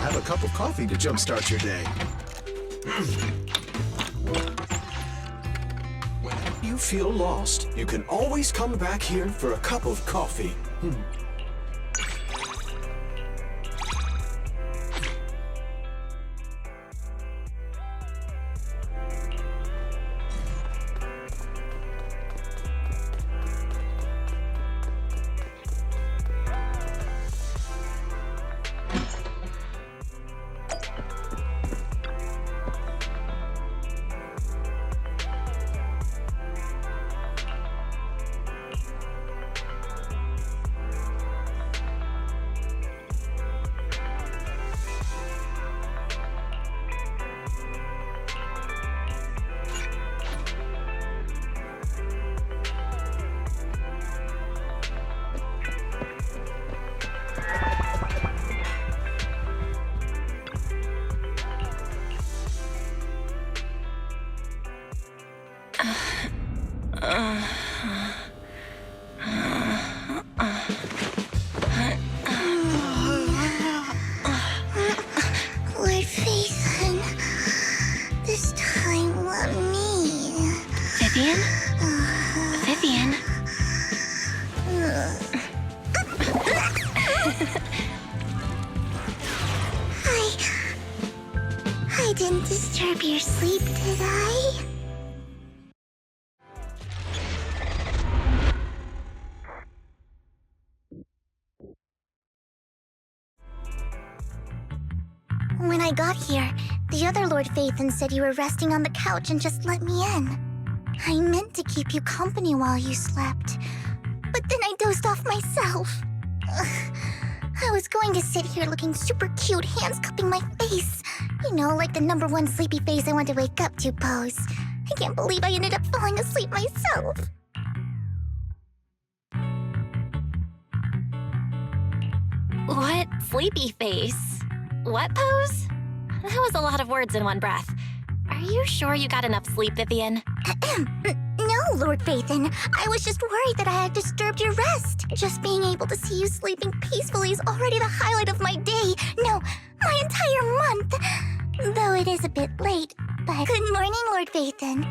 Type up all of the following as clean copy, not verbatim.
Have a cup of coffee to jumpstart your day. When you feel lost, you can always come back here for a cup of coffee. Lord Phaethon, this time let me. Vivian? Vivian? I didn't disturb your sleep, did I? When I got here, the other Lord Phaethon said you were resting on the couch and just let me in. I meant to keep you company while you slept, but then I dozed off myself. I was going to sit here looking super cute, hands cupping my face. You know, like the #1 sleepy face I want to wake up to pose. I can't believe I ended up falling asleep myself. What sleepy face? What pose? That was a lot of words in one breath. Are you sure you got enough sleep, Vivian? No, Lord Phaethon. I was just worried that I had disturbed your rest. Just being able to see you sleeping peacefully is already the highlight of my day. No, my entire month. Though it is a bit late, but... Good morning, Lord Phaethon.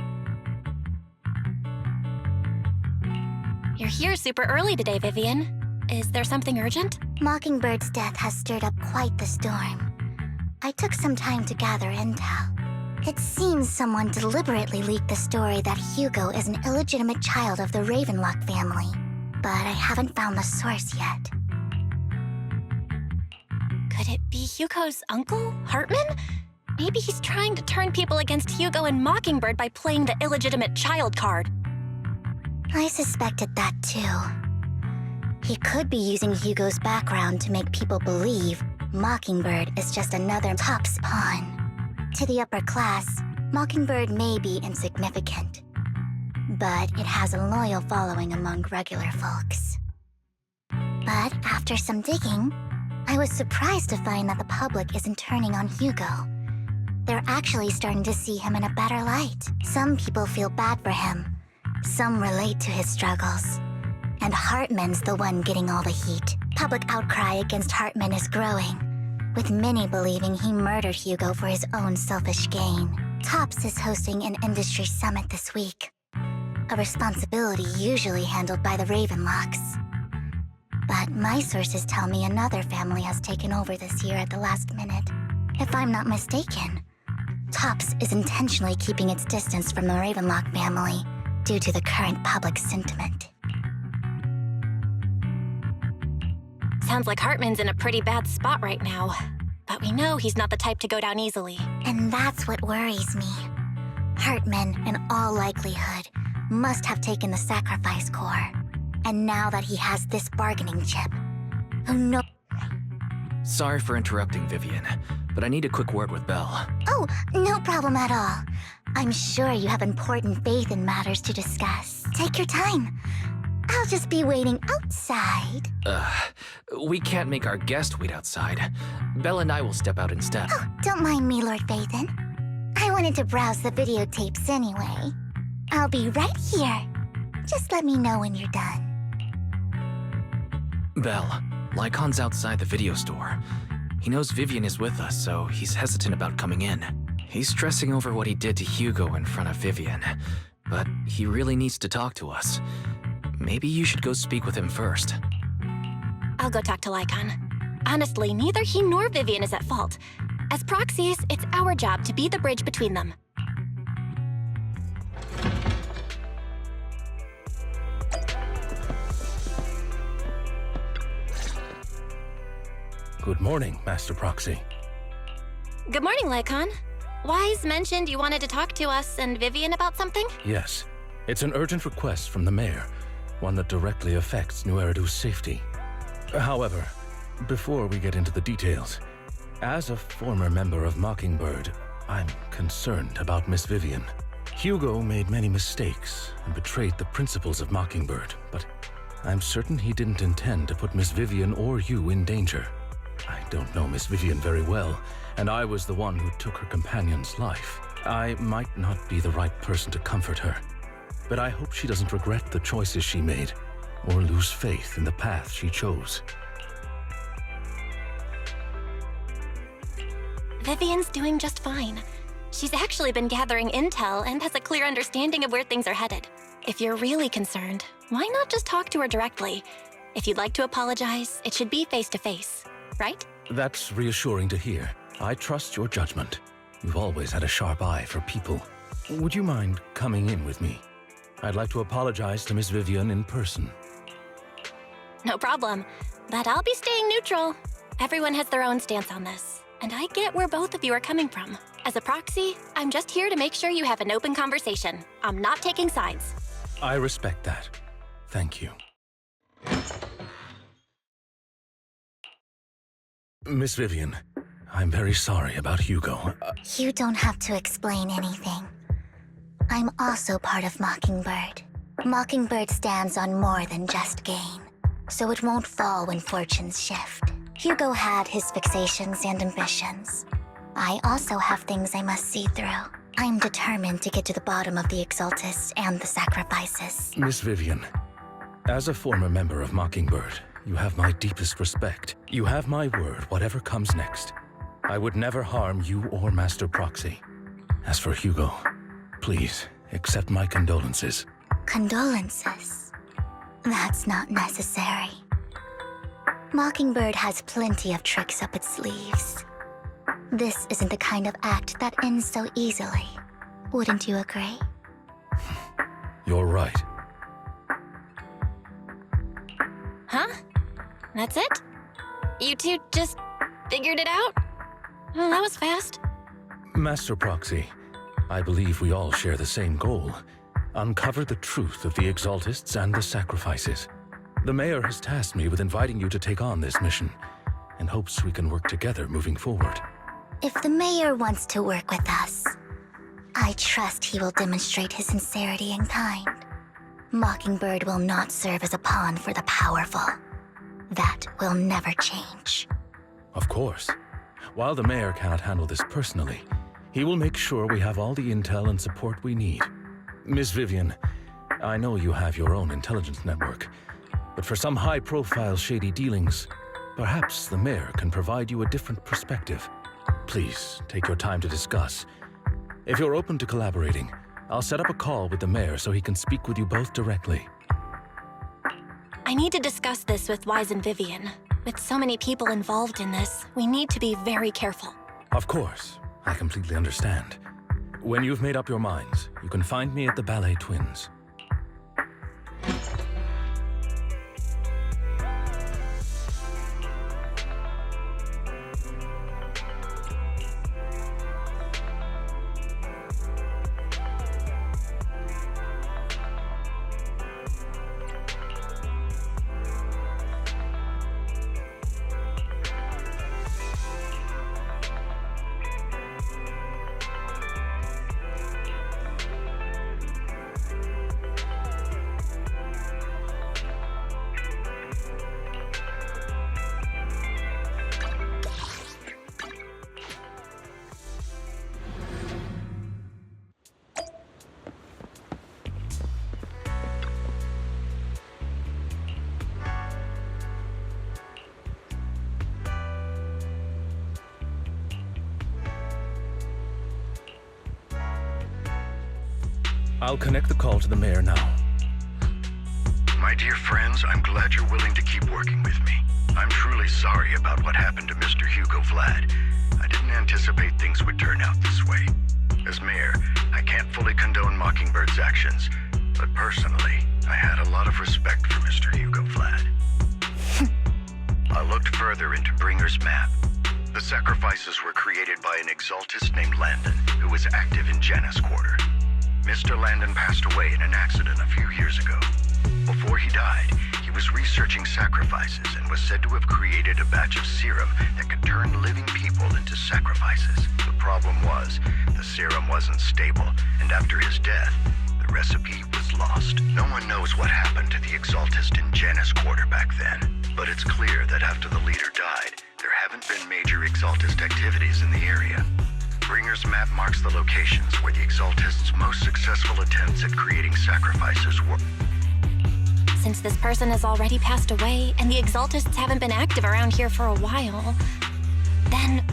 You're here super early today, Vivian. Is there something urgent? Mockingbird's death has stirred up quite the storm. I took some time to gather intel. It seems someone deliberately leaked the story that Hugo is an illegitimate child of the Ravenlock family, but I haven't found the source yet. Could it be Hugo's uncle, Hartman? Maybe he's trying to turn people against Hugo and Mockingbird by playing the illegitimate child card. I suspected that too. He could be using Hugo's background to make people believe Mockingbird is just another Top's pawn. To the upper class, Mockingbird may be insignificant, but it has a loyal following among regular folks. But after some digging, I was surprised to find that the public isn't turning on Hugo. They're actually starting to see him in a better light. Some people feel bad for him. Some relate to his struggles. And Hartman's the one getting all the heat. Public outcry against Hartman is growing, with many believing he murdered Hugo for his own selfish gain. Tops is hosting an industry summit this week, a responsibility usually handled by the Ravenlocks. But my sources tell me another family has taken over this year at the last minute. If I'm not mistaken, Tops is intentionally keeping its distance from the Ravenlock family due to the current public sentiment. Sounds like Hartman's in a pretty bad spot right now. But we know he's not the type to go down easily. And that's what worries me. Hartman, in all likelihood, must have taken the sacrifice core. And now that he has this bargaining chip, who knows? Sorry for interrupting, Vivian, but I need a quick word with Belle. Oh, no problem at all. I'm sure you have important faith in matters to discuss. Take your time. I'll just be waiting outside. We can't make our guest wait outside. Belle and I will step out instead. Oh, don't mind me, Lord Phaethon. I wanted to browse the videotapes anyway. I'll be right here. Just let me know when you're done. Belle, Lycon's outside the video store. He knows Vivian is with us, so he's hesitant about coming in. He's stressing over what he did to Hugo in front of Vivian, but he really needs to talk to us. Maybe you should go speak with him first. I'll go talk to Lycon. Honestly, neither he nor Vivian is at fault. As Proxies, it's our job to be the bridge between them. Good morning, Master Proxy. Good morning, Lycon. Wise mentioned you wanted to talk to us and Vivian about something? Yes, it's an urgent request from the mayor, one that directly affects New Eridu's safety. However, before we get into the details, as a former member of Mockingbird, I'm concerned about Miss Vivian. Hugo made many mistakes and betrayed the principles of Mockingbird, but I'm certain he didn't intend to put Miss Vivian or you in danger. I don't know Miss Vivian very well, and I was the one who took her companion's life. I might not be the right person to comfort her, but I hope she doesn't regret the choices she made or lose faith in the path she chose. Vivian's doing just fine. She's actually been gathering intel and has a clear understanding of where things are headed. If you're really concerned, why not just talk to her directly? If you'd like to apologize, it should be face-to-face, right? That's reassuring to hear. I trust your judgment. You've always had a sharp eye for people. Would you mind coming in with me? I'd like to apologize to Miss Vivian in person. No problem. But I'll be staying neutral. Everyone has their own stance on this, and I get where both of you are coming from. As a proxy, I'm just here to make sure you have an open conversation. I'm not taking sides. I respect that. Thank you. Miss Vivian, I'm very sorry about Hugo. You don't have to explain anything. I'm also part of Mockingbird. Mockingbird stands on more than just gain, so it won't fall when fortunes shift. Hugo had his fixations and ambitions. I also have things I must see through. I'm determined to get to the bottom of the Exaltists and the Sacrifices. Miss Vivian, as a former member of Mockingbird, you have my deepest respect. You have my word, whatever comes next. I would never harm you or Master Proxy. As for Hugo, please accept my condolences. Condolences? That's not necessary. Mockingbird has plenty of tricks up its sleeves. This isn't the kind of act that ends so easily. Wouldn't you agree? You're right. Huh? That's it? You two just figured it out? Well, that was fast. Master Proxy, I believe we all share the same goal. Uncover the truth of the Exaltists and the Sacrifices. The mayor has tasked me with inviting you to take on this mission, and hopes we can work together moving forward. If the mayor wants to work with us, I trust he will demonstrate his sincerity in kind. Mockingbird will not serve as a pawn for the powerful. That will never change. Of course. While the mayor cannot handle this personally, he will make sure we have all the intel and support we need. Miss Vivian, I know you have your own intelligence network, but for some high-profile shady dealings, perhaps the mayor can provide you a different perspective. Please, take your time to discuss. If you're open to collaborating, I'll set up a call with the mayor so he can speak with you both directly. I need to discuss this with Wise and Vivian. With so many people involved in this, we need to be very careful. Of course, I completely understand. When you've made up your minds, you can find me at the Ballet Twins. I'll connect the call to the mayor now. My dear friends, I'm glad you're willing to keep working with me. I'm truly sorry about what happened to Mr. Hugo Vlad. I didn't anticipate things would turn out this way. As mayor, I can't fully condone Mockingbird's actions, but personally, I had a lot of respect for Mr. Hugo Vlad. I looked further into Bringer's map. The sacrifices were created by an exaltist named Landon, who was active in Janus Quarter. Mr. Landon passed away in an accident a few years ago. Before he died, he was researching sacrifices and was said to have created a batch of serum that could turn living people into sacrifices. The problem was, the serum wasn't stable, and after his death, the recipe was lost. No one knows what happened to the exaltist in Janus Quarter back then, but it's clear that after the leader died, there haven't been major exaltist activities in the area. Bringer's map marks the locations where the exaltist's most successful attempts at creating sacrifices were. Since this person has already passed away, and the exaltists haven't been active around here for a while, then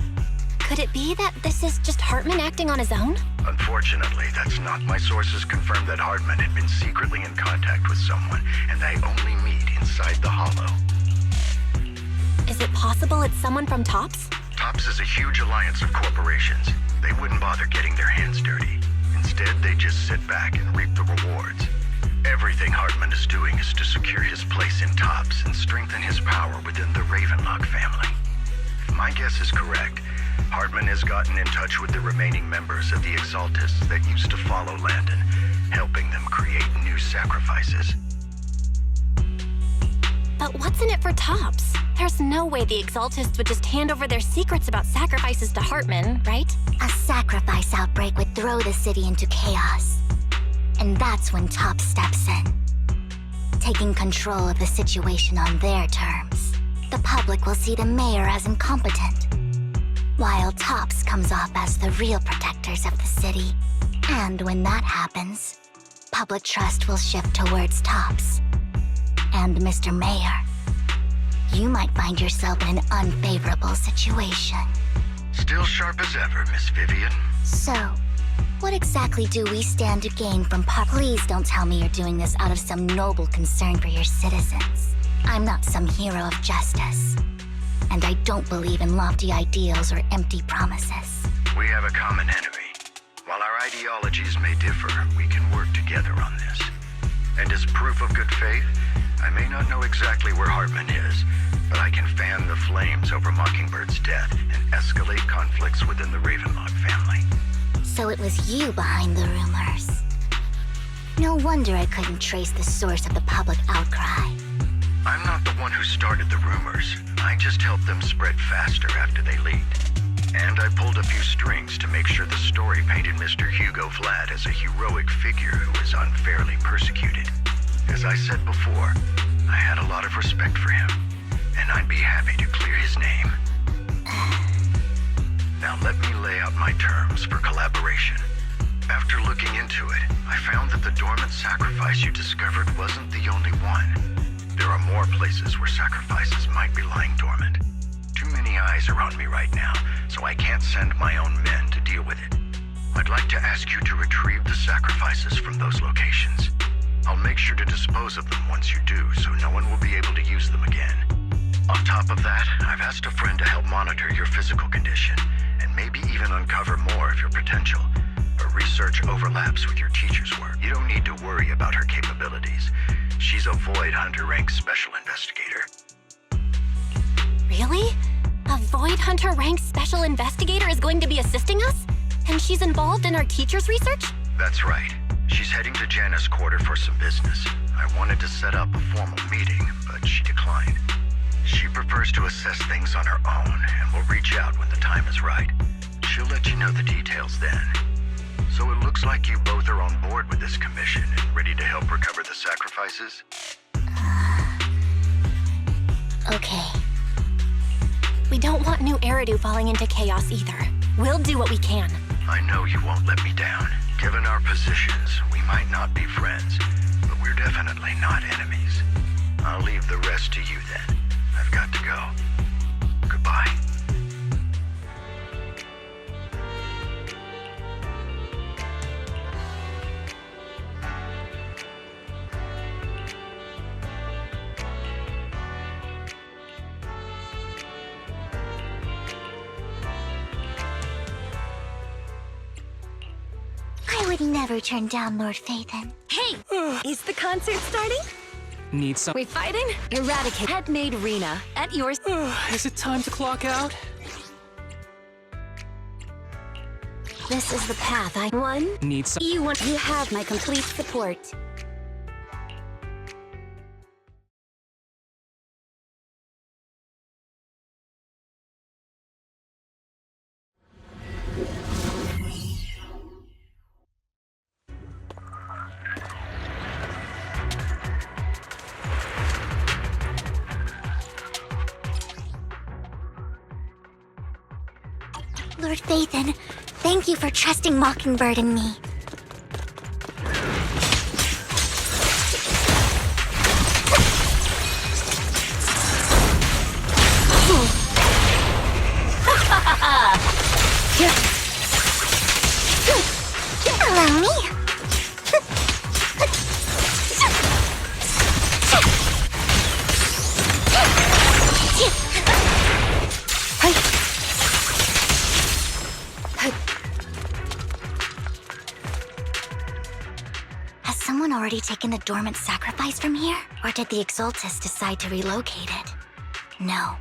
could it be that this is just Hartman acting on his own? Unfortunately, that's not. My sources confirmed that Hartman had been secretly in contact with someone, and they only meet inside the Hollow. Is it possible it's someone from TOPS? TOPS is a huge alliance of corporations. They wouldn't bother getting their hands dirty. Instead, they just sit back and reap the rewards. Everything Hartman is doing is to secure his place in TOPS and strengthen his power within the Ravenlock family. If my guess is correct, Hartman has gotten in touch with the remaining members of the Exaltists that used to follow Landon, helping them create new sacrifices. But what's in it for TOPS? There's no way the Exaltists would just hand over their secrets about sacrifices to Hartman, right? A sacrifice outbreak would throw the city into chaos. And that's when TOPS steps in, taking control of the situation on their terms. The public will see the mayor as incompetent, while TOPS comes off as the real protectors of the city. And when that happens, public trust will shift towards TOPS. And Mr. Mayor, you might find yourself in an unfavorable situation. Still sharp as ever, Miss Vivian. So, what exactly do we stand to gain from Parte? Please don't tell me you're doing this out of some noble concern for your citizens. I'm not some hero of justice. And I don't believe in lofty ideals or empty promises. We have a common enemy. While our ideologies may differ, we can work together on this. And as proof of good faith, I may not know exactly where Hartman is, but I can fan the flames over Mockingbird's death and escalate conflicts within the Ravenlock family. So it was you behind the rumors. No wonder I couldn't trace the source of the public outcry. I'm not the one who started the rumors. I just helped them spread faster after they leaked. And I pulled a few strings to make sure the story painted Mr. Hugo Vlad as a heroic figure who was unfairly persecuted. As I said before, I had a lot of respect for him, and I'd be happy to clear his name. Now let me lay out my terms for collaboration. After looking into it, I found that the dormant sacrifice you discovered wasn't the only one. There are more places where sacrifices might be lying dormant. Too many eyes are on me right now, so I can't send my own men to deal with it. I'd like to ask you to retrieve the sacrifices from those locations. I'll make sure to dispose of them once you do, so no one will be able to use them again. On top of that, I've asked a friend to help monitor your physical condition, and maybe even uncover more of your potential. Her research overlaps with your teacher's work. You don't need to worry about her capabilities. She's a Void Hunter rank special investigator. Really? A Void Hunter ranked special investigator is going to be assisting us? And she's involved in our teacher's research? That's right. She's heading to Janus Quarter for some business. I wanted to set up a formal meeting, but she declined. She prefers to assess things on her own, and will reach out when the time is right. She'll let you know the details then. So it looks like you both are on board with this commission and ready to help recover the sacrifices? Okay. We don't want New Eridu falling into chaos either. We'll do what we can. I know you won't let me down. Given our positions, we might not be friends, but we're definitely not enemies. I'll leave the rest to you then. I've got to go. Goodbye. would never turn down Lord Phaethon. Hey! Is the concert starting? Need some. We fighting? Eradicate. Headmaid Rena, at yours. Is it time to clock out? This is the path I want. Need some. You have my complete support. Lord Phaethon, thank you for trusting Mockingbird and me. Allow me. Has someone already taken the dormant sacrifice from here? Or did the Exaltus decide to relocate it? No.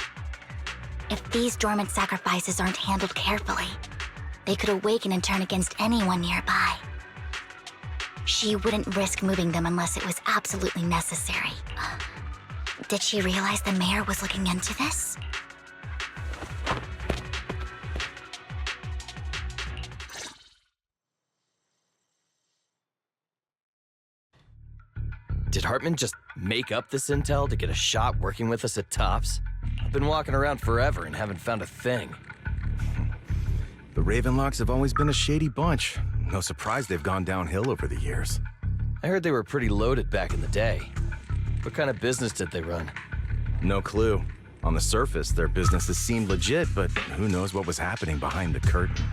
If these dormant sacrifices aren't handled carefully, they could awaken and turn against anyone nearby. She wouldn't risk moving them unless it was absolutely necessary. Did she realize the mayor was looking into this? Did Hartman just make up this intel to get a shot working with us at Tops? I've been walking around forever and haven't found a thing. The Ravenlocks have always been a shady bunch. No surprise they've gone downhill over the years. I heard they were pretty loaded back in the day. What kind of business did they run? No clue. On the surface, their businesses seemed legit, but who knows what was happening behind the curtain.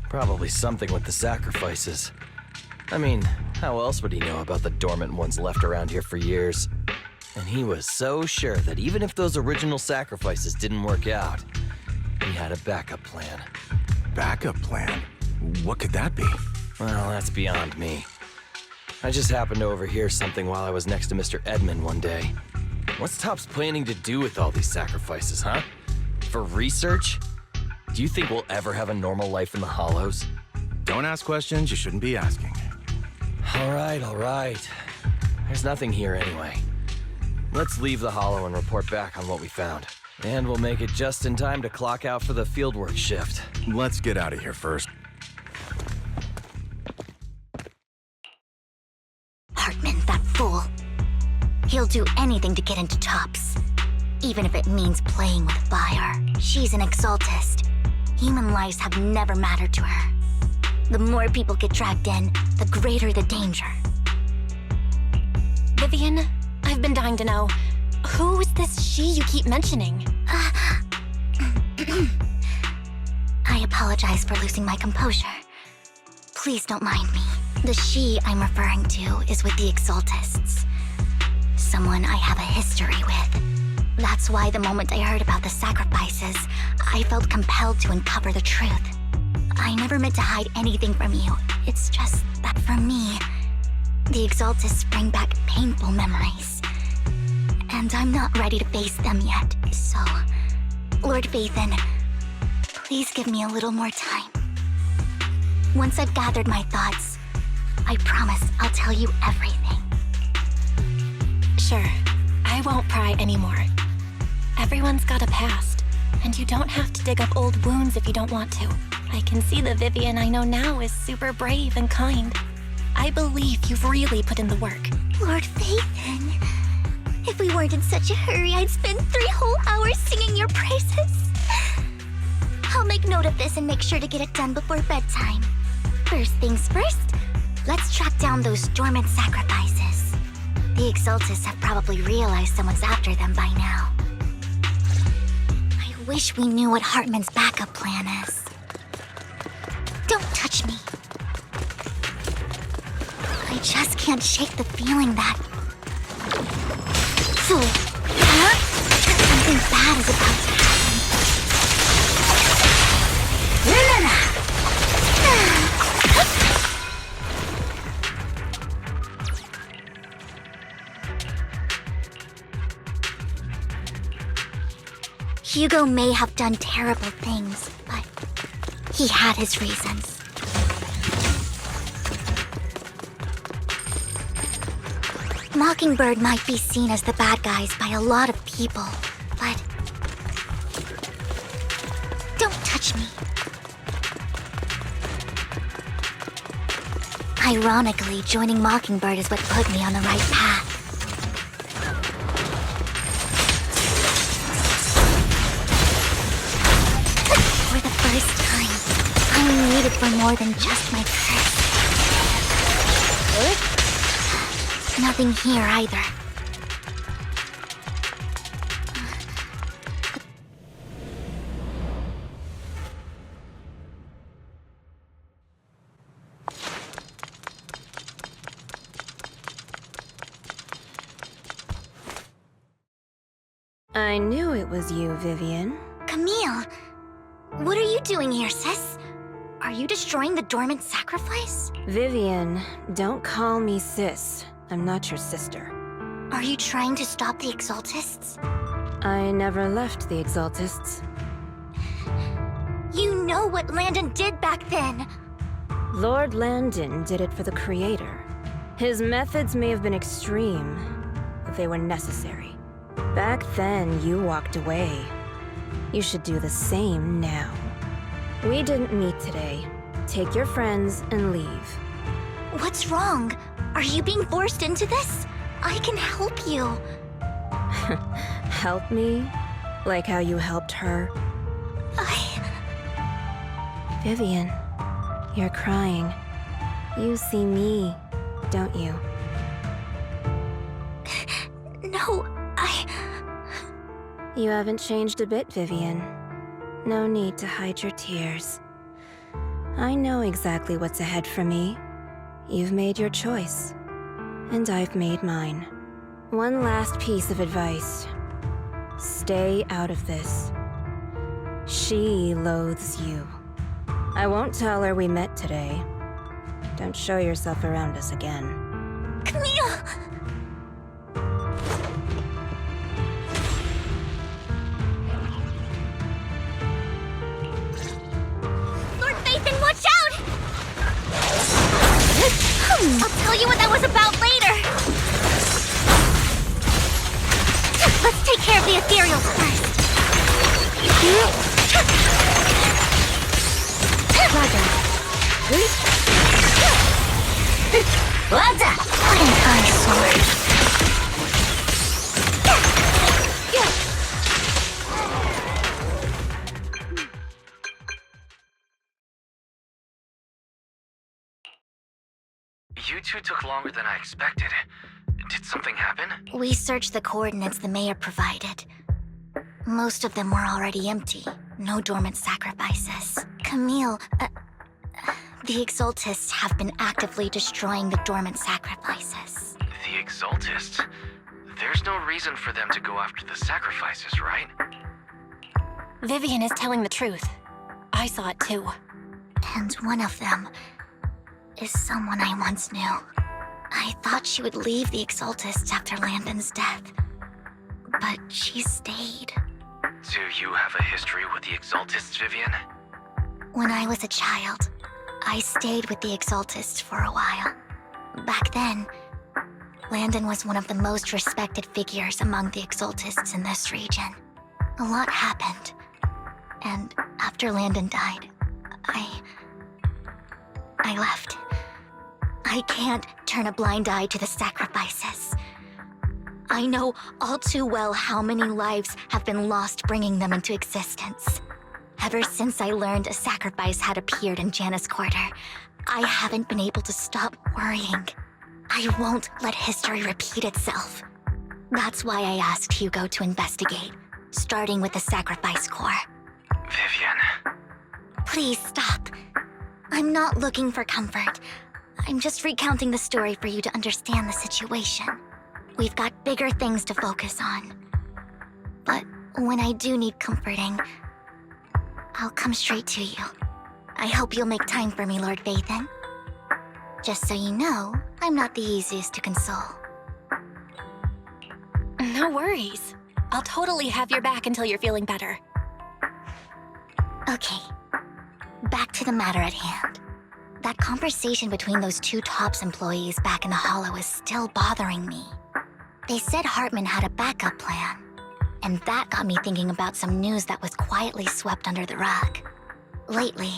Probably something with the sacrifices. I mean, how else would he know about the dormant ones left around here for years? And he was so sure that even if those original sacrifices didn't work out, he had a backup plan. Backup plan? What could that be? Well, that's beyond me. I just happened to overhear something while I was next to Mr. Edmund one day. What's Tops planning to do with all these sacrifices, huh? For research? Do you think we'll ever have a normal life in the Hollows? Don't ask questions you shouldn't be asking. All right. There's nothing here anyway. Let's leave the Hollow and report back on what we found. And we'll make it just in time to clock out for the fieldwork shift. Let's get out of here first. Hartman, that fool. He'll do anything to get into Tops, even if it means playing with fire. She's an Exaltist. Human lives have never mattered to her. The more people get dragged in, the greater the danger. Vivian, I've been dying to know. Who is this she you keep mentioning? I apologize for losing my composure. Please don't mind me. The she I'm referring to is with the Exaltists. Someone I have a history with. That's why the moment I heard about the sacrifices, I felt compelled to uncover the truth. I never meant to hide anything from you. It's just that for me, the Exaltists bring back painful memories. And I'm not ready to face them yet, so... Lord Phaethon, please give me a little more time. Once I've gathered my thoughts, I promise I'll tell you everything. Sure, I won't pry anymore. Everyone's got a past, and you don't have to dig up old wounds if you don't want to. I can see the Vivian I know now is super brave and kind. I believe you've really put in the work. Lord Phaethon, if we weren't in such a hurry, I'd spend 3 whole hours singing your praises. I'll make note of this and make sure to get it done before bedtime. First things first, let's track down those dormant sacrifices. The Exaltists have probably realized someone's after them by now. I wish we knew what Hartman's backup plan is. Don't touch me. I just can't shake the feeling that... Fool. Huh? Something bad is about to happen. Hugo may have done terrible things, but he had his reasons. Mockingbird might be seen as the bad guys by a lot of people, but... Don't touch me. Ironically, joining Mockingbird is what put me on the right path. For the first time, I'm needed for more than just my curse. Nothing here either. I knew it was you, Vivian. Camille, what are you doing here, sis? Are you destroying the dormant sacrifice? Vivian, don't call me sis. I'm not your sister. Are you trying to stop the Exaltists? I never left the Exaltists. You know what Landon did back then! Lord Landon did it for the Creator. His methods may have been extreme, but they were necessary. Back then, you walked away. You should do the same now. We didn't meet today. Take your friends and leave. What's wrong? Are you being forced into this? I can help you. Help me? Like how you helped her? Vivian, you're crying. You see me, don't you? No, You haven't changed a bit, Vivian. No need to hide your tears. I know exactly what's ahead for me. You've made your choice, and I've made mine. One last piece of advice. Stay out of this. She loathes you. I won't tell her we met today. Don't show yourself around us again. Camille! Lord Vathan, watch out! I'll tell you what that was about later! Let's take care of the ethereals first. What an eyesore. You two took longer than I expected. Did something happen? We searched the coordinates the mayor provided. Most of them were already empty. No dormant sacrifices. Camille, the Exaltists have been actively destroying the dormant sacrifices. The Exaltists? There's no reason for them to go after the sacrifices, right? Vivian is telling the truth. I saw it too. And one of them is someone I once knew. I thought she would leave the Exaltists after Landon's death, but she stayed. Do you have a history with the Exaltists, Vivian? When I was a child, I stayed with the Exaltists for a while. Back then, Landon was one of the most respected figures among the Exaltists in this region. A lot happened, and after Landon died, I left. I can't turn a blind eye to the sacrifices. I know all too well how many lives have been lost bringing them into existence. Ever since I learned a sacrifice had appeared in Janna's quarter, I haven't been able to stop worrying. I won't let history repeat itself. That's why I asked Hugo to investigate, starting with the sacrifice core. Vivian. Please stop. I'm not looking for comfort. I'm just recounting the story for you to understand the situation. We've got bigger things to focus on. But when I do need comforting, I'll come straight to you. I hope you'll make time for me, Lord Vathan. Just so you know, I'm not the easiest to console. No worries. I'll totally have your back until you're feeling better. Okay, back to the matter at hand. That conversation between those two TOPS employees back in the Hollow is still bothering me. They said Hartman had a backup plan, and that got me thinking about some news that was quietly swept under the rug. Lately,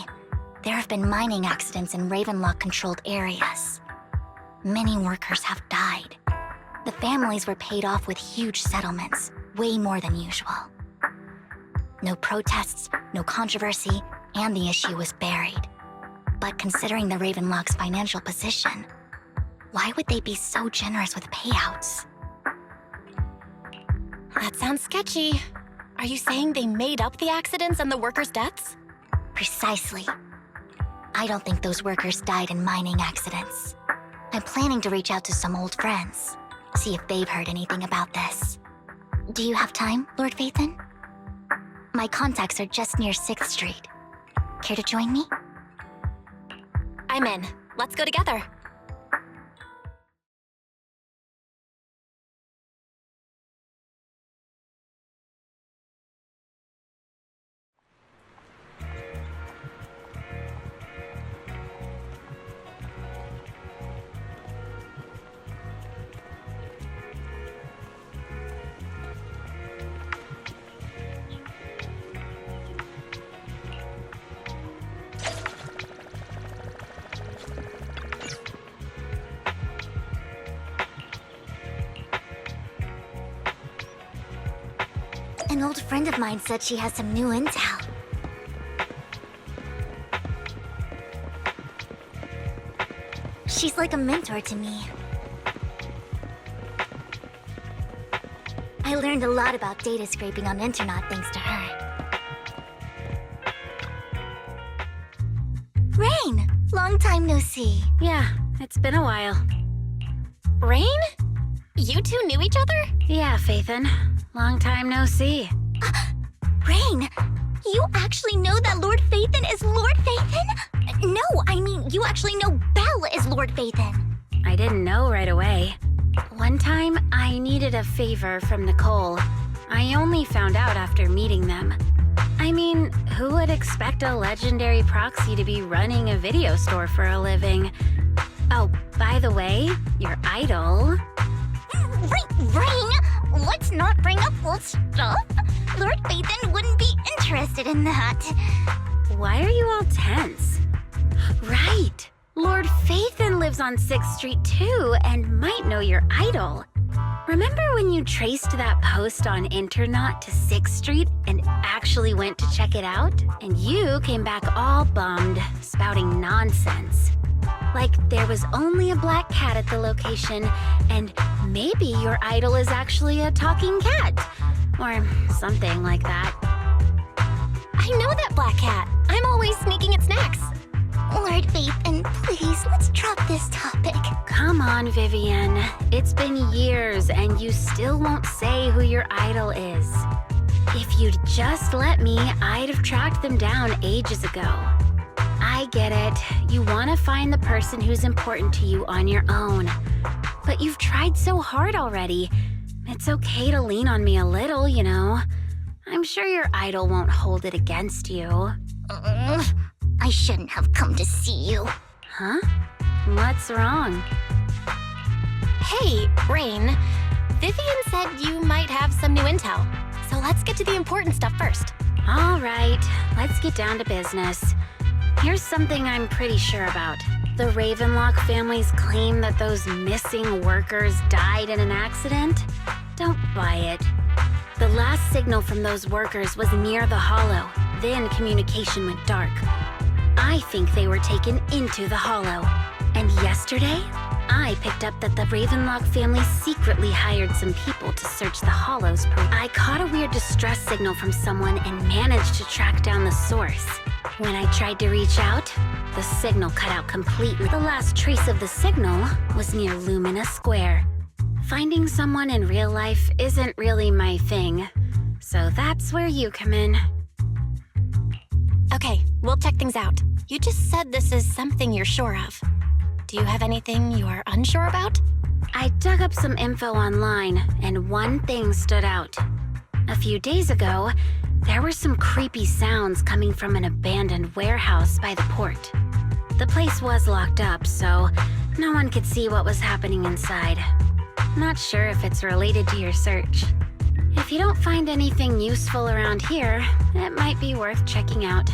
there have been mining accidents in Ravenlock-controlled areas. Many workers have died. The families were paid off with huge settlements, way more than usual. No protests, no controversy, and the issue was buried. But considering the Ravenlock's financial position, why would they be so generous with payouts? That sounds sketchy. Are you saying they made up the accidents and the workers' deaths? Precisely. I don't think those workers died in mining accidents. I'm planning to reach out to some old friends, see if they've heard anything about this. Do you have time, Lord Phaethon? My contacts are just near 6th Street. Care to join me? I'm in. Let's go together. An old friend of mine said she has some new intel. She's like a mentor to me. I learned a lot about data scraping on Internet thanks to her. Rain! Long time no see. Yeah, it's been a while. Rain? You two knew each other? Yeah, Phaethon. Long time no see. Rain! You actually know that Lord Phaethon is Lord Phaethon? No, I mean, you actually know Belle is Lord Phaethon. I didn't know right away. One time, I needed a favor from Nicole. I only found out after meeting them. I mean, who would expect a legendary proxy to be running a video store for a living? Oh, by the way, your idol... Rain! Let's not bring up old stuff. Lord Phaethon wouldn't be interested in that. Why are you all tense? Right! Lord Phaethon lives on 6th Street too, and might know your idol. Remember when you traced that post on Internet to 6th Street and actually went to check it out? And you came back all bummed, spouting nonsense. Like there was only a black cat at the location, and maybe your idol is actually a talking cat. Or something like that. I know that black cat. I'm always sneaking at snacks. Lord Phaethon, please, let's drop this topic. Come on, Vivian. It's been years, and you still won't say who your idol is. If you'd just let me, I'd have tracked them down ages ago. I get it. You want to find the person who's important to you on your own. But you've tried so hard already. It's okay to lean on me a little, you know. I'm sure your idol won't hold it against you. I shouldn't have come to see you. Huh? What's wrong? Hey, Rain. Vivian said you might have some new intel. So let's get to the important stuff first. All right, let's get down to business. Here's something I'm pretty sure about. The Ravenlock family's claim that those missing workers died in an accident? Don't buy it. The last signal from those workers was near the Hollow. Then communication went dark. I think they were taken into the Hollow. And yesterday, I picked up that the Ravenlock family secretly hired some people to search the Hollows. I caught a weird distress signal from someone and managed to track down the source. When I tried to reach out, the signal cut out completely. The last trace of the signal was near Lumina Square. Finding someone in real life isn't really my thing, so that's where you come in. Okay, we'll check things out. You just said this is something you're sure of. Do you have anything you're unsure about? I dug up some info online, and one thing stood out. A few days ago, there were some creepy sounds coming from an abandoned warehouse by the port. The place was locked up, so no one could see what was happening inside. Not sure if it's related to your search. If you don't find anything useful around here, it might be worth checking out.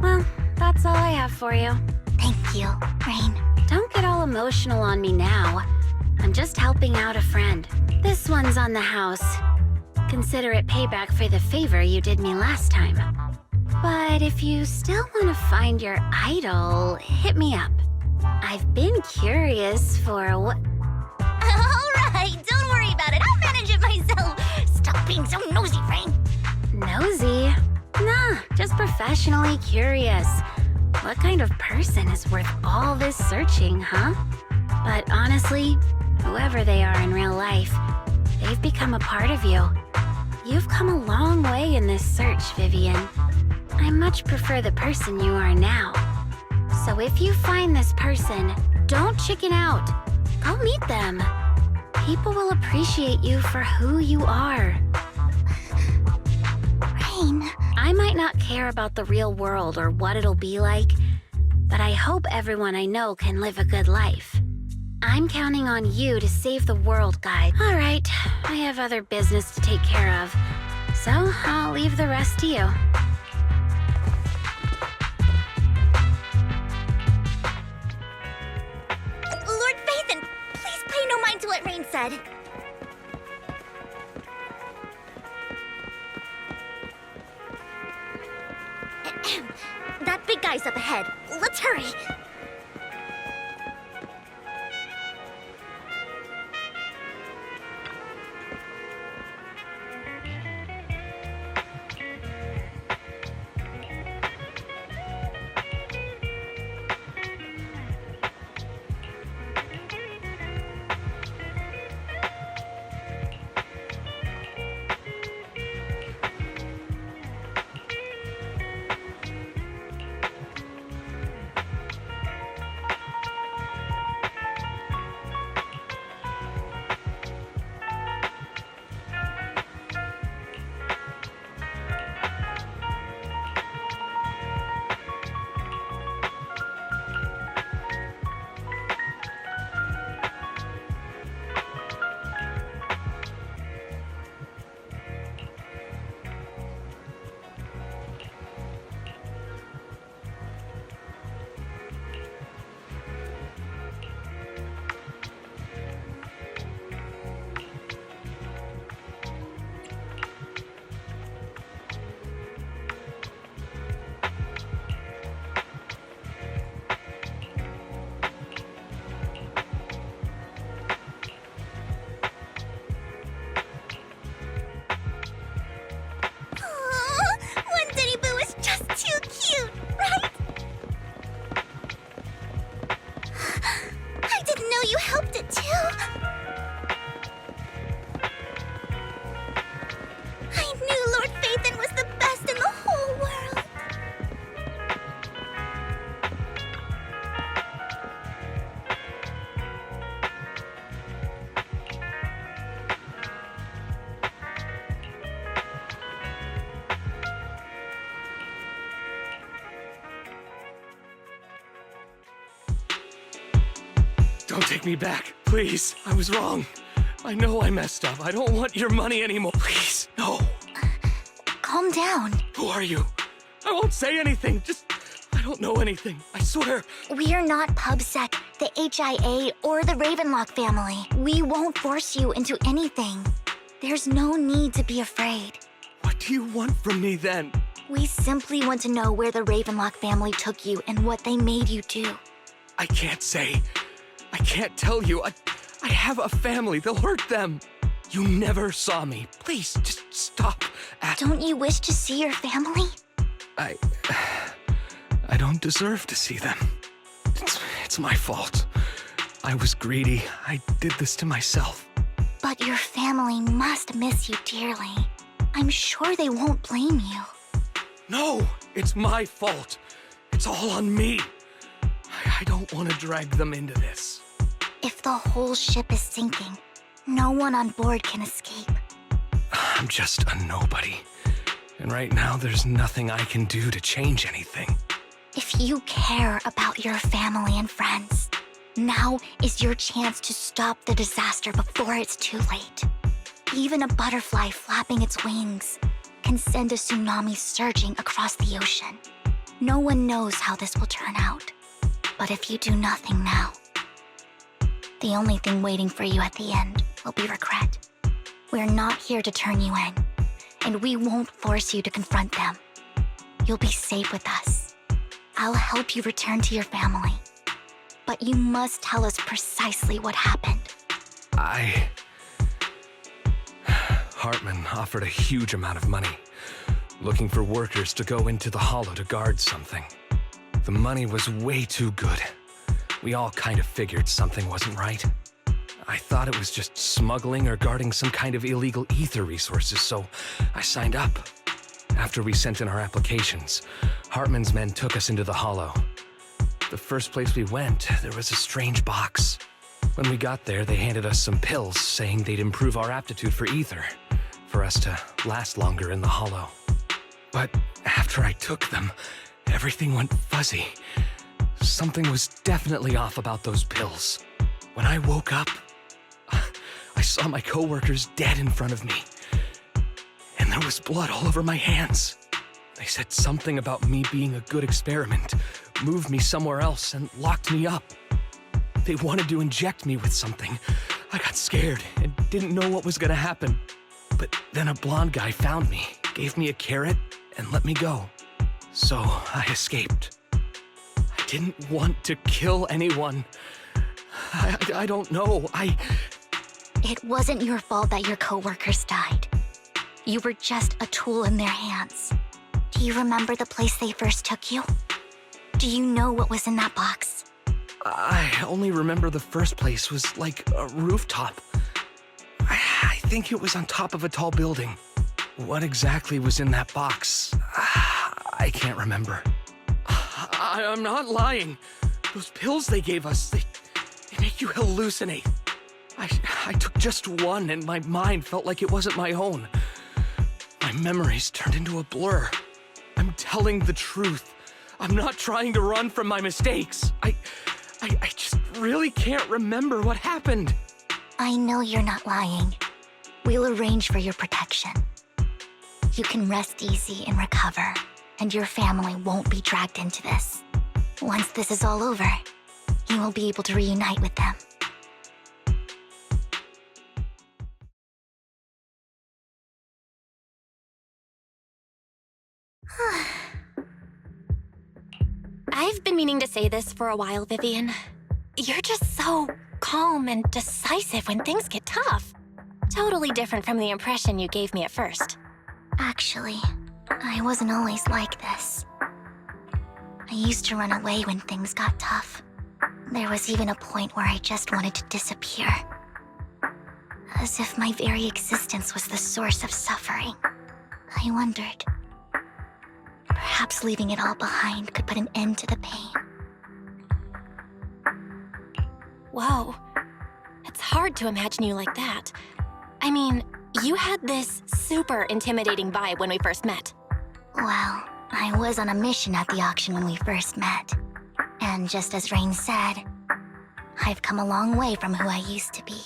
Well, that's all I have for you. Thank you, Rain. Don't get all emotional on me now. I'm just helping out a friend. This one's on the house. Consider it payback for the favor you did me last time. But if you still want to find your idol, hit me up. I've been curious for what... Alright, don't worry about it. I'll manage it myself. Stop being so nosy, Rain. Nosy? Nah, just professionally curious. What kind of person is worth all this searching, huh? But honestly, whoever they are in real life, they've become a part of you. You've come a long way in this search, Vivian. I much prefer the person you are now. So if you find this person, don't chicken out. Go meet them. People will appreciate you for who you are. Rain. I might not care about the real world or what it'll be like, but I hope everyone I know can live a good life. I'm counting on you to save the world, guys. All right, I have other business to take care of, so I'll leave the rest to you. Lord Phaethon, please pay no mind to what Rain said. That big guy's up ahead. Let's hurry. Don't take me back, please. I was wrong. I know I messed up. I don't want your money anymore. Please, no. Calm down. Who are you? I won't say anything. I don't know anything. I swear. We're not PubSec, the HIA, or the Ravenlock family. We won't force you into anything. There's no need to be afraid. What do you want from me then? We simply want to know where the Ravenlock family took you and what they made you do. I can't say. I can't tell you. I have a family. They'll hurt them. You never saw me. Please, just stop. Don't you wish to see your family? I don't deserve to see them. It's my fault. I was greedy. I did this to myself. But your family must miss you dearly. I'm sure they won't blame you. No, it's my fault. It's all on me. I don't want to drag them into this. If the whole ship is sinking, no one on board can escape. I'm just a nobody. And right now, there's nothing I can do to change anything. If you care about your family and friends, now is your chance to stop the disaster before it's too late. Even a butterfly flapping its wings can send a tsunami surging across the ocean. No one knows how this will turn out. But if you do nothing now, the only thing waiting for you at the end will be regret. We're not here to turn you in, and we won't force you to confront them. You'll be safe with us. I'll help you return to your family. But you must tell us precisely what happened. Hartman offered a huge amount of money, looking for workers to go into the hollow to guard something. The money was way too good. We all kind of figured something wasn't right. I thought it was just smuggling or guarding some kind of illegal ether resources, so I signed up. After we sent in our applications, Hartman's men took us into the hollow. The first place we went, there was a strange box. When we got there, they handed us some pills, saying they'd improve our aptitude for ether, for us to last longer in the hollow. But after I took them, everything went fuzzy. Something was definitely off about those pills. When I woke up, I saw my coworkers dead in front of me. And there was blood all over my hands. They said something about me being a good experiment, moved me somewhere else, and locked me up. They wanted to inject me with something. I got scared and didn't know what was gonna happen. But then a blonde guy found me, gave me a carrot, and let me go. So I escaped. I didn't want to kill anyone. I don't know. It wasn't your fault that your coworkers died. You were just a tool in their hands. Do you remember the place they first took you? Do you know what was in that box? I only remember the first place was like a rooftop. I think it was on top of a tall building. What exactly was in that box? I can't remember. I'm not lying. Those pills they gave us, they make you hallucinate. I took just one and my mind felt like it wasn't my own. My memories turned into a blur. I'm telling the truth. I'm not trying to run from my mistakes. I just really can't remember what happened. I know you're not lying. We'll arrange for your protection. You can rest easy and recover, and your family won't be dragged into this. Once this is all over, you will be able to reunite with them. I've been meaning to say this for a while, Vivian. You're just so calm and decisive when things get tough. Totally different from the impression you gave me at first. Actually, I wasn't always like this. I used to run away when things got tough. There was even a point where I just wanted to disappear. As if my very existence was the source of suffering. I wondered. Perhaps leaving it all behind could put an end to the pain. Whoa. It's hard to imagine you like that. I mean, you had this super intimidating vibe when we first met. Well, I was on a mission at the auction when we first met. And just as Rain said, I've come a long way from who I used to be.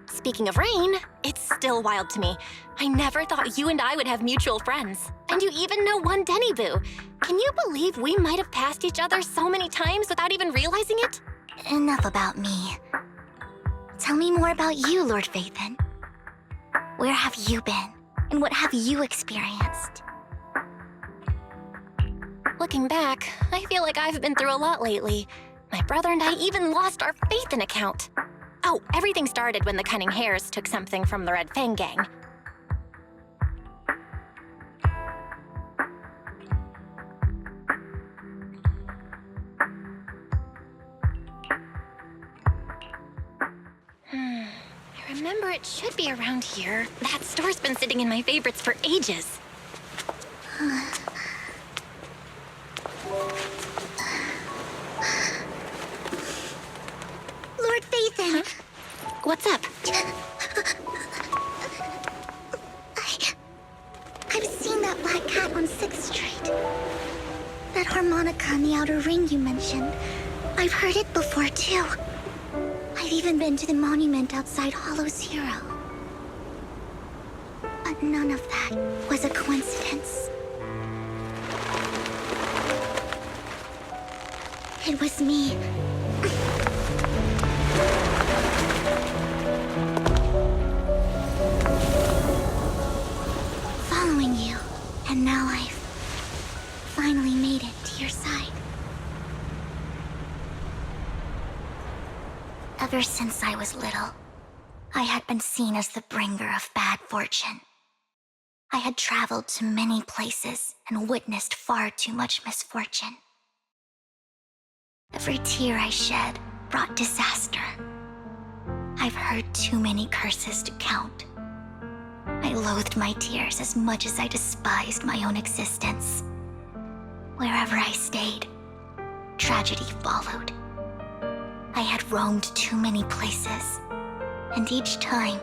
Speaking of Rain, it's still wild to me. I never thought you and I would have mutual friends. And you even know one Denny Boo. Can you believe we might have passed each other so many times without even realizing it? Enough about me. Tell me more about you, Lord Phaethon. Where have you been? And what have you experienced? Looking back, I feel like I've been through a lot lately. My brother and I even lost our Phaethon account. Oh, everything started when the Cunning Hares took something from the Red Fang gang. I remember it should be around here. That store's been sitting in my favorites for ages. Lord Phaethon! What's up? harmonica in the outer ring you mentioned. I've heard it before, too. I've even been to the monument outside Hollow Zero. But none of that was a coincidence. It was me. Following you, and now I've finally made it to your side. Ever since I was little, I had been seen as the bringer of bad fortune. I had traveled to many places and witnessed far too much misfortune. Every tear I shed brought disaster. I've heard too many curses to count. I loathed my tears as much as I despised my own existence. Wherever I stayed, tragedy followed. I had roamed too many places, and each time,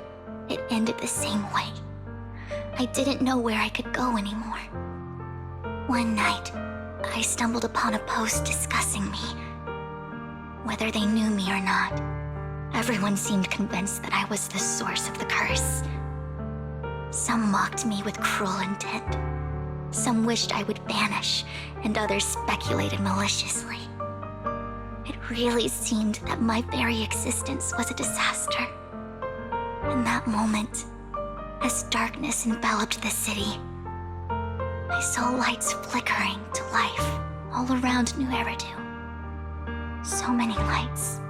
it ended the same way. I didn't know where I could go anymore. One night, I stumbled upon a post discussing me. Whether they knew me or not, everyone seemed convinced that I was the source of the curse. Some mocked me with cruel intent. Some wished I would vanish, and others speculated maliciously. It really seemed that my very existence was a disaster. In that moment, as darkness enveloped the city, I saw lights flickering to life all around New Eridu. So many lights,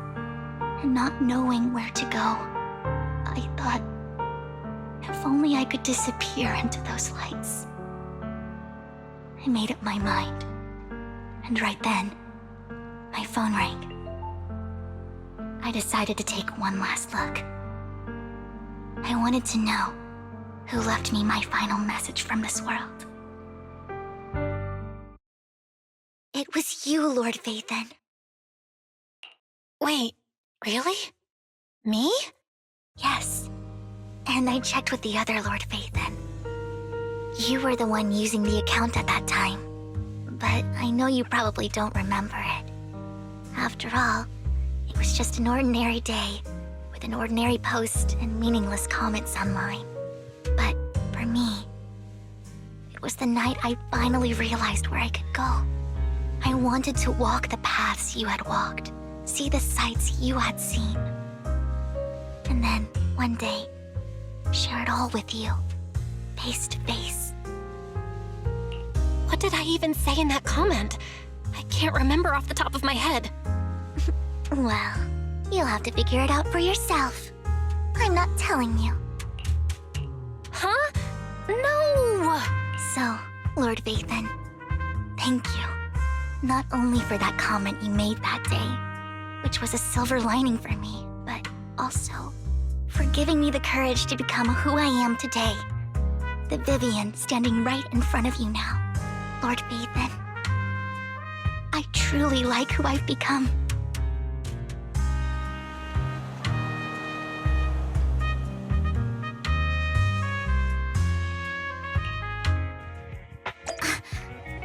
and not knowing where to go, I thought, if only I could disappear into those lights. I made up my mind, and right then, my phone rang. I decided to take one last look. I wanted to know who left me my final message from this world. It was you, Lord Vathan. Wait, really? Me? Yes. And I checked with the other Lord Vathan. You were the one using the account at that time, but I know you probably don't remember it. After all, it was just an ordinary day, with an ordinary post and meaningless comments online. But for me, it was the night I finally realized where I could go. I wanted to walk the paths you had walked, see the sights you had seen. And then, one day, share it all with you, face to face. What did I even say in that comment? I can't remember off the top of my head. Well, you'll have to figure it out for yourself. I'm not telling you. Huh? No! So, Lord Vathan, thank you. Not only for that comment you made that day, which was a silver lining for me, but also for giving me the courage to become who I am today. The Vivian standing right in front of you now. Lord Vathan, I truly like who I've become.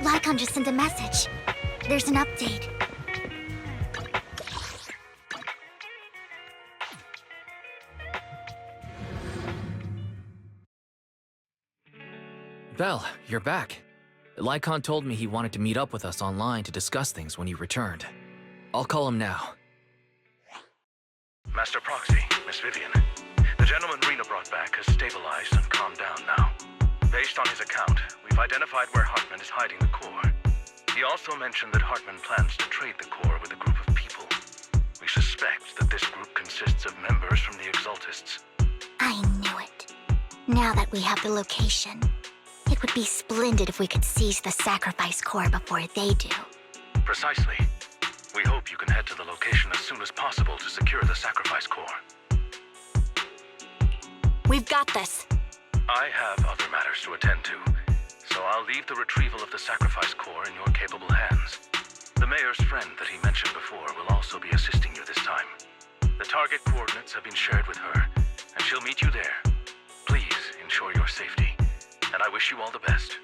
Lycon just sent a message. There's an update. Belle, you're back. Lycon told me he wanted to meet up with us online to discuss things when you returned. I'll call him now. Master Proxy, Miss Vivian. The gentleman Rena brought back has stabilized and calmed down now. Based on his account, we've identified where Hartman is hiding the core. He also mentioned that Hartman plans to trade the core with a group of people. We suspect that this group consists of members from the Exaltists. I knew it. Now that we have the location, it would be splendid if we could seize the sacrifice core before they do. Precisely. We hope you can head to the location as soon as possible to secure the sacrifice core. We've got this. I have other matters to attend to, so I'll leave the retrieval of the sacrifice core in your capable hands. The mayor's friend that he mentioned before will also be assisting you this time. The target coordinates have been shared with her, and she'll meet you there. Please ensure your safety, and I wish you all the best.